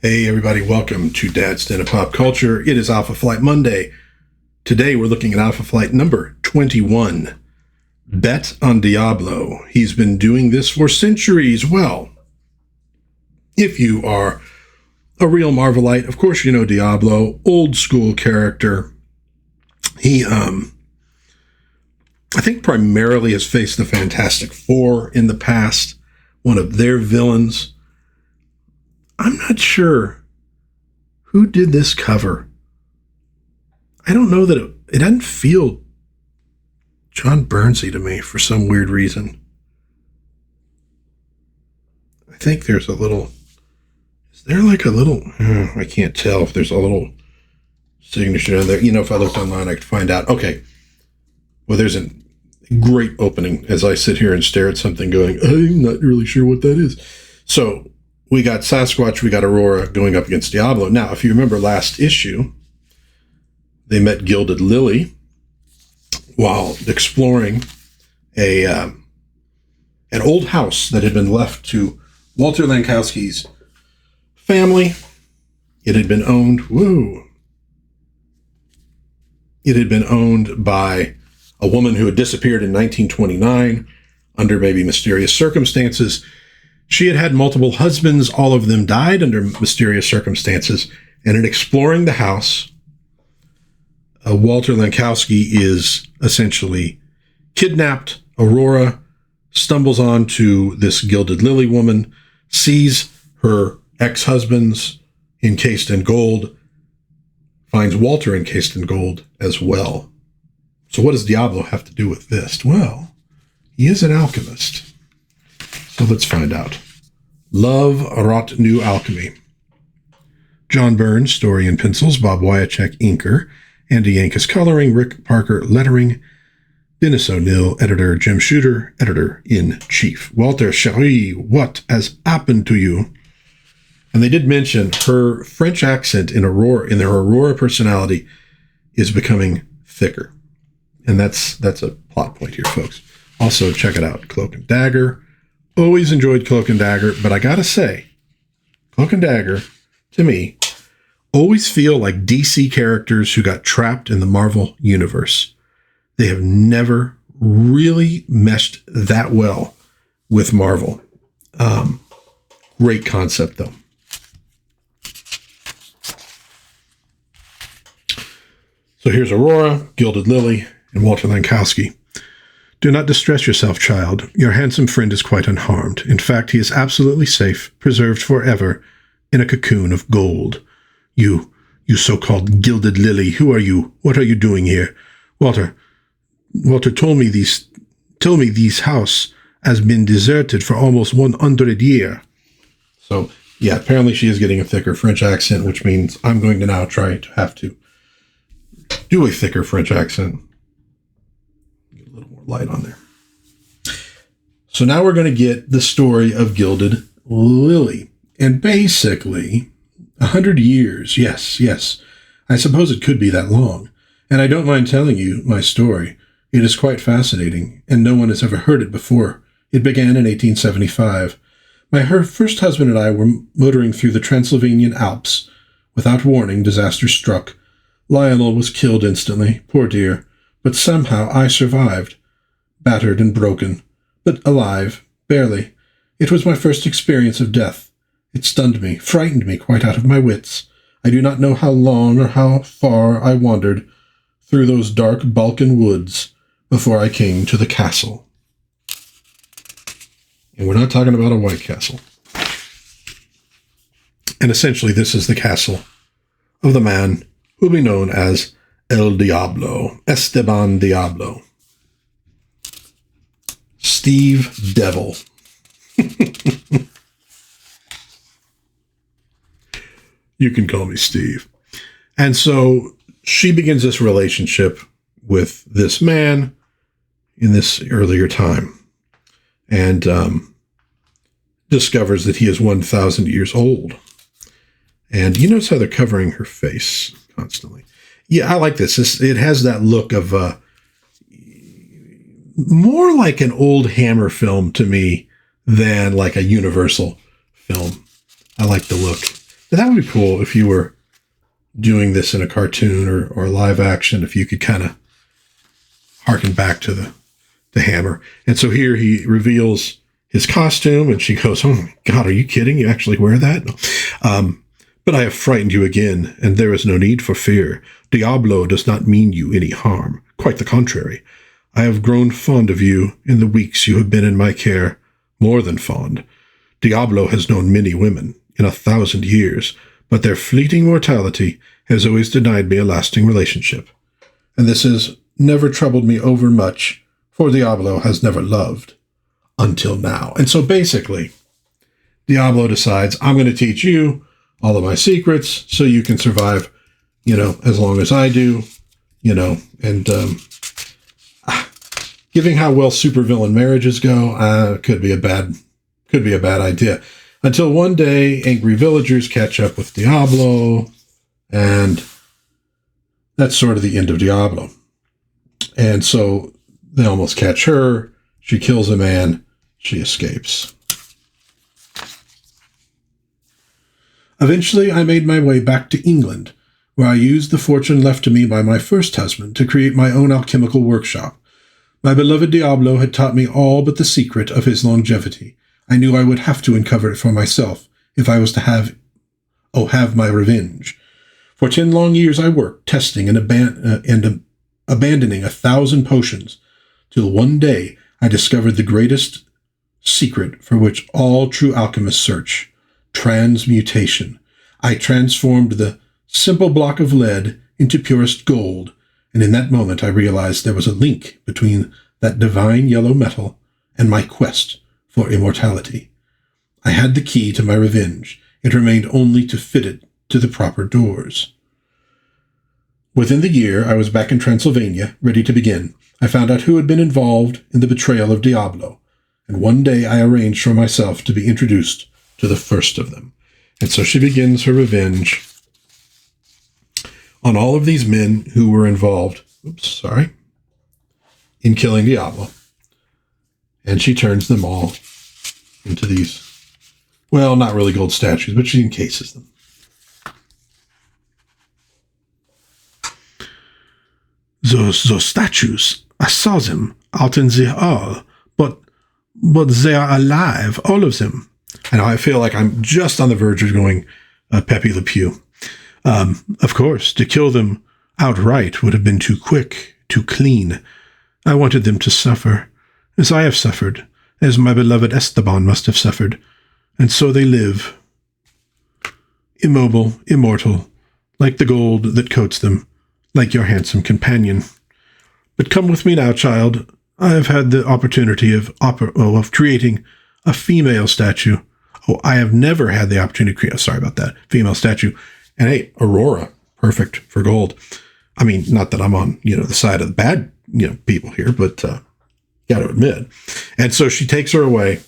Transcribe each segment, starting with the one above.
Hey everybody, welcome to Dad's Den of Pop Culture. It is Alpha Flight Monday. Today we're looking at Alpha Flight number 21. Bet on Diablo. He's been doing this for centuries. Well, if you are a real Marvelite, of course you know Diablo, old school character. He, I think primarily has faced the Fantastic Four in the past, one of their villains. I'm not sure who did this cover. I don't know that it doesn't feel John Byrne-y to me for some weird reason. I think there's a little, is there like a little, I can't tell if there's a little signature in there. You know, if I looked online, I could find out. Okay. Well, there's a great opening as I sit here and stare at something going, I'm not really sure what that is. So, we got Sasquatch, we got Aurora going up against Diablo. Now, if you remember last issue, they met Gilded Lily while exploring an old house that had been left to Walter Lankowski's family. It had been owned, It had been owned by a woman who had disappeared in 1929 under maybe mysterious circumstances. She had had multiple husbands. All of them died under mysterious circumstances. And in exploring the house, Walter Lankowski is essentially kidnapped. Aurora stumbles onto this Gilded Lily woman, sees her ex-husbands encased in gold, finds Walter encased in gold as well. So what does Diablo have to do with this? Well, he is an alchemist. So let's find out. Love wrought new alchemy. John Byrne, story and pencils. Bob Wyacek, inker. Andy Yankus, coloring. Rick Parker, lettering. Dennis O'Neill, editor. Jim Shooter, editor-in-chief. Walter Cherie, what has happened to you? And they did mention her French accent in Aurora, in their Aurora personality, is becoming thicker. And that's a plot point here, folks. Also, check it out. Cloak and Dagger. Always enjoyed Cloak and Dagger, but I gotta say, Cloak and Dagger, to me, always feel like DC characters who got trapped in the Marvel universe. They have never really meshed that well with Marvel. Great concept, though. So here's Aurora, Gilded Lily, and Walter Lankowski. Do not distress yourself, child. Your handsome friend is quite unharmed. In fact, he is absolutely safe, preserved forever, in a cocoon of gold. You so-called Gilded Lily, who are you? What are you doing here? Walter told me this house has been deserted for almost 100 years. So, yeah, apparently she is getting a thicker French accent, which means I'm going to now try to have to do a thicker French accent. Get a little more light on there. So now we're going to get the story of Gilded Lily. And basically, 100 years, yes. I suppose it could be that long. And I don't mind telling you my story. It is quite fascinating, and no one has ever heard it before. It began in 1875. Her first husband and I were motoring through the Transylvanian Alps. Without warning, disaster struck. Lionel was killed instantly, poor dear, but somehow I survived. Battered and broken, but alive, barely. It was my first experience of death. It stunned me, frightened me quite out of my wits. I do not know how long or how far I wandered through those dark Balkan woods before I came to the castle. And we're not talking about a white castle. And essentially this is the castle of the man who will be known as El Diablo, Esteban Diablo. Steve Devil. You can call me Steve. And so she begins this relationship with this man in this earlier time and discovers that he is 1,000 years old. And you notice how they're covering her face constantly. Yeah, I like this. It has that look of more like an old Hammer film to me than like a Universal film. I like the look. that would be cool if you were doing this in a cartoon or live action, if you could kind of harken back to the hammer. And so here he reveals his costume, and she goes, "Oh my God, are you kidding? You actually wear that?" No. But I have frightened you again, and there is no need for fear. Diablo does not mean you any harm. Quite the contrary. I have grown fond of you in the weeks you have been in my care, more than fond. Diablo has known many women in 1,000 years, but their fleeting mortality has always denied me a lasting relationship. And this has never troubled me over much, for Diablo has never loved until now. And so basically, Diablo decides, I'm going to teach you all of my secrets so you can survive, as long as I do, and given how well supervillain marriages go, could be a bad idea. Until one day, angry villagers catch up with Diablo, and that's sort of the end of Diablo. And so they almost catch her. She kills a man. She escapes. Eventually, I made my way back to England, where I used the fortune left to me by my first husband to create my own alchemical workshop. My beloved Diablo had taught me all but the secret of his longevity. I knew I would have to uncover it for myself if I was to have my revenge. For 10 long years I worked, testing and abandoning 1,000 potions, till one day I discovered the greatest secret for which all true alchemists search: transmutation. I transformed the simple block of lead into purest gold, and in that moment I realized there was a link between that divine yellow metal and my quest for immortality. I had the key to my revenge. It remained only to fit it to the proper doors. Within the year, I was back in Transylvania, ready to begin. I found out who had been involved in the betrayal of Diablo, and one day I arranged for myself to be introduced to the first of them. And so she begins her revenge on all of these men who were involved, in killing Diablo. And she turns them all into these, well, not really gold statues, but she encases them. Those statues, I saw them out in the hall, but they are alive, all of them. And I feel like I'm just on the verge of going Pepe Le Pew. Of course, to kill them outright would have been too quick, too clean. I wanted them to suffer, as I have suffered, as my beloved Esteban must have suffered. And so they live, immobile, immortal, like the gold that coats them, like your handsome companion. But come with me now, child. I have had the opportunity of creating a female statue. Oh, I have never had the opportunity to create, female statue. And hey, Aurora, perfect for gold. I mean, not that I'm on, the side of the bad, people here, but got to admit. And so she takes her away,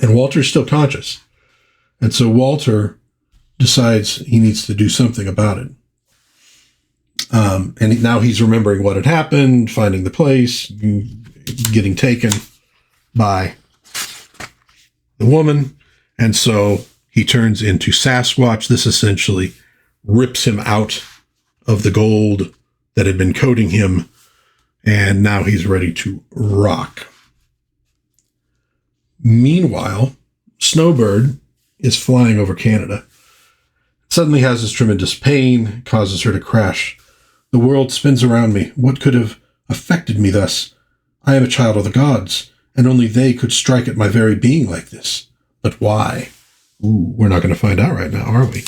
and Walter's still conscious. And so Walter decides he needs to do something about it. And now he's remembering what had happened, finding the place, getting taken by the woman. And so he turns into Sasquatch. This essentially rips him out of the gold that had been coating him. And now he's ready to rock. Meanwhile, Snowbird is flying over Canada. Suddenly has this tremendous pain, causes her to crash. The world spins around me. What could have affected me thus? I am a child of the gods, and only they could strike at my very being like this. But why? Ooh, we're not going to find out right now, are we?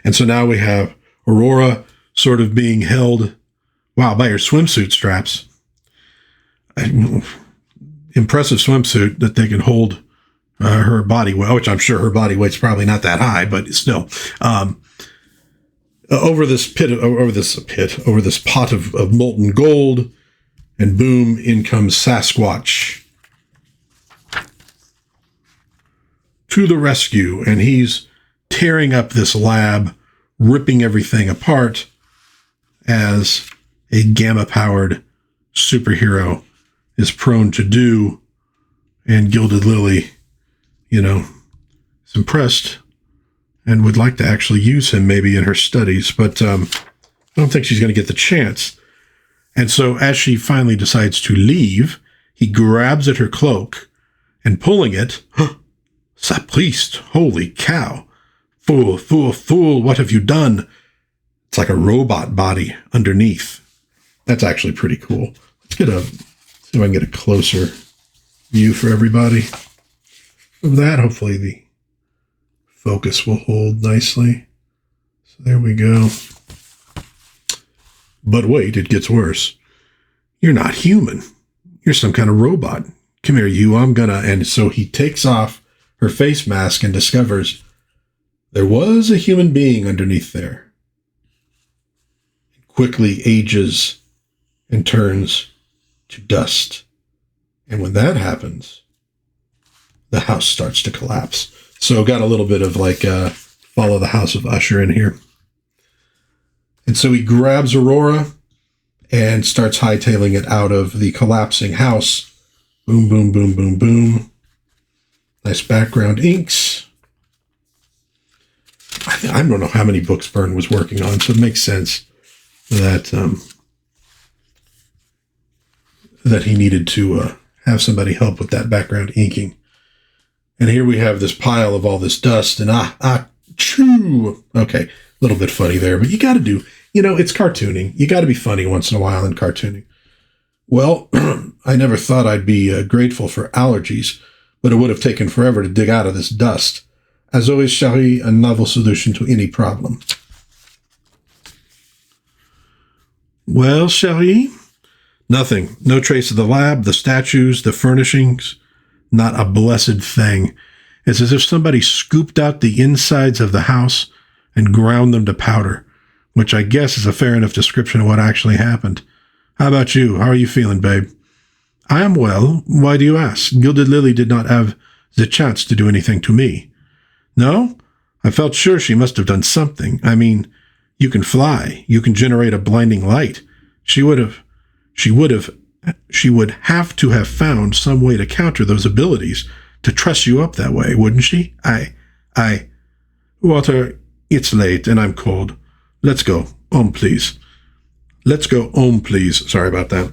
And so now we have Aurora sort of being held, by her swimsuit straps. Impressive swimsuit that they can hold her body weight, which I'm sure her body weight's probably not that high, but still. Over this pot of molten gold, and boom, in comes Sasquatch to the rescue, and he's tearing up this lab, ripping everything apart as a gamma-powered superhero is prone to do, and Gilded Lily is impressed and would like to actually use him maybe in her studies, but I don't think she's going to get the chance. And so as she finally decides to leave, he grabs at her cloak and pulling it, Sapriest, holy cow. Fool, fool, fool, what have you done? It's like a robot body underneath. That's actually pretty cool. See if I can get a closer view for everybody of that. Hopefully the focus will hold nicely. So there we go. But wait, it gets worse. You're not human. You're some kind of robot. Come here, you. And so he takes off her face mask and discovers there was a human being underneath there. It quickly ages and turns to dust. And when that happens, the house starts to collapse. So got a little bit of like Follow the House of Usher in here. And so he grabs Aurora and starts hightailing it out of the collapsing house. Boom, boom, boom, boom, boom. Nice background inks. I don't know how many books Byrne was working on, so it makes sense that that he needed to have somebody help with that background inking. And here we have this pile of all this dust, and choo. Okay, a little bit funny there, but you got to do, it's cartooning. You got to be funny once in a while in cartooning. Well, I never thought I'd be grateful for allergies, but it would have taken forever to dig out of this dust. As always, chérie, a novel solution to any problem. Well, chérie, nothing. No trace of the lab, the statues, the furnishings. Not a blessed thing. It's as if somebody scooped out the insides of the house and ground them to powder, which I guess is a fair enough description of what actually happened. How about you? How are you feeling, babe? I am well. Why do you ask? Gilded Lily did not have the chance to do anything to me. No? I felt sure she must have done something. I mean, you can fly. You can generate a blinding light. She would have to have found some way to counter those abilities to truss you up that way, wouldn't she? Walter, it's late and I'm cold. Let's go. Home, please. Let's go home, please. Sorry about that.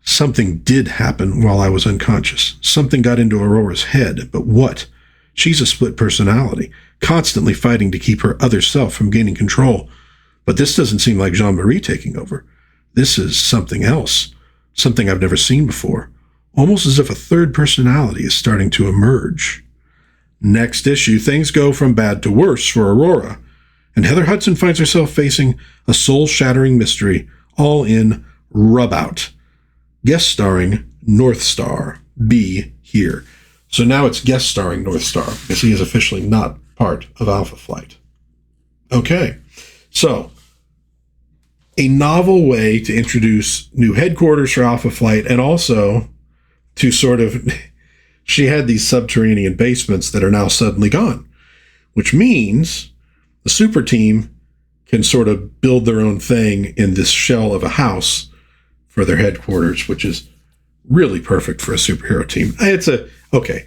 Something did happen while I was unconscious. Something got into Aurora's head, but what? She's a split personality, constantly fighting to keep her other self from gaining control. But this doesn't seem like Jean-Marie taking over. This is something else, something I've never seen before, almost as if a third personality is starting to emerge. Next issue, things go from bad to worse for Aurora, and Heather Hudson finds herself facing a soul-shattering mystery, all in Rub Out. Guest starring North Star. Be here. So now it's guest starring North Star, because he is officially not part of Alpha Flight. Okay, so a novel way to introduce new headquarters for Alpha Flight, and also to sort of, she had these subterranean basements that are now suddenly gone, which means the super team can sort of build their own thing in this shell of a house for their headquarters, which is really perfect for a superhero team. Okay,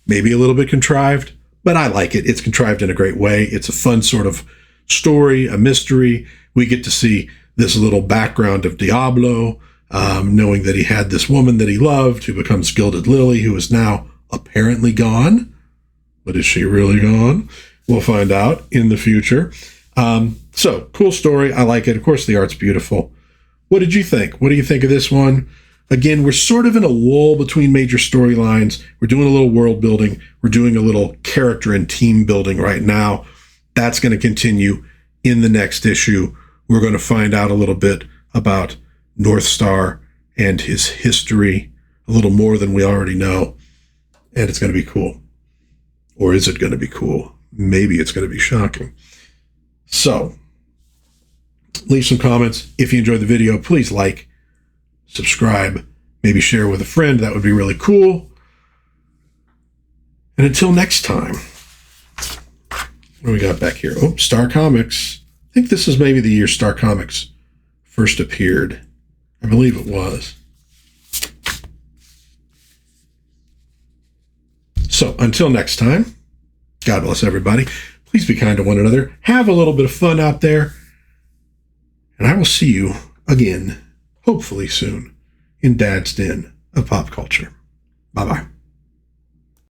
maybe a little bit contrived, but I like it. It's contrived in a great way. It's a fun sort of story, a mystery. We get to see this little background of Diablo, knowing that he had this woman that he loved who becomes Gilded Lily, who is now apparently gone. But is she really gone? We'll find out in the future. So, cool story. I like it. Of course, the art's beautiful. What did you think? What do you think of this one? Again, we're sort of in a lull between major storylines. We're doing a little world building. We're doing a little character and team building right now. That's going to continue in the next issue. We're going to find out a little bit about North Star and his history, a little more than we already know. And it's going to be cool. Or is it going to be cool? Maybe it's going to be shocking. So, leave some comments. If you enjoyed the video, please like, subscribe, maybe share with a friend. That would be really cool. And until next time, what do we got back here? Oh, Star Comics. I think this is maybe the year Star Comics first appeared. I believe it was. So So until next time, God bless everybody. Please be kind to one another. Have a little bit of fun out there. And I will see you again, hopefully soon, in Dad's Den of Pop Culture. Bye-bye.